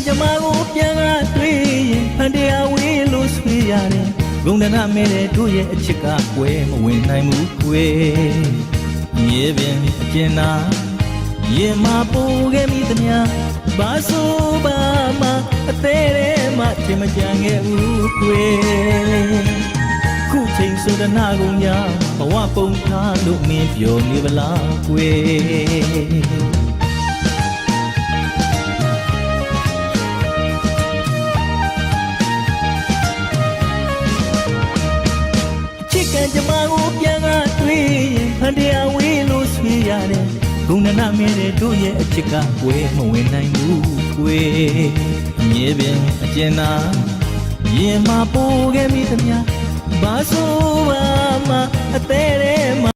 ကြမကိုပြန်ကတွေ့ရင်ဖန်တရားဝေးလို့ဆွေးရတယ်ဂုဏနာမဲတဲ့တို့ရဲ့အချစ်ကကွယ်မဝင်နိုင်ဘူးကွယ်မြေပင်အကျဉ်းနာရင်မပိုးခဲ့မိသမျှဘာဆိုဘာမှအသေးသေးမှထင်မကြံခဲ့ဘူးကွယ်ခုချိန်ဆိုတနာကုန်ညာဘဝပုံထားလို့မင်းပြောနေပလားကွယ်ကြမကိုပြန်ကတွေ့ရင်ဖန်တရားဝေးလို့ဆွေးရတယ်ဂုဏနာမဲတဲ့တို့ရဲ့အချစ်ကကွယ်မဝင်နိုင်ဘူးကွယ်မြေပင်အကျဉ်းနာရင်မပိုးခဲ့မိသမျှဘာဆိုမှအသေးသေး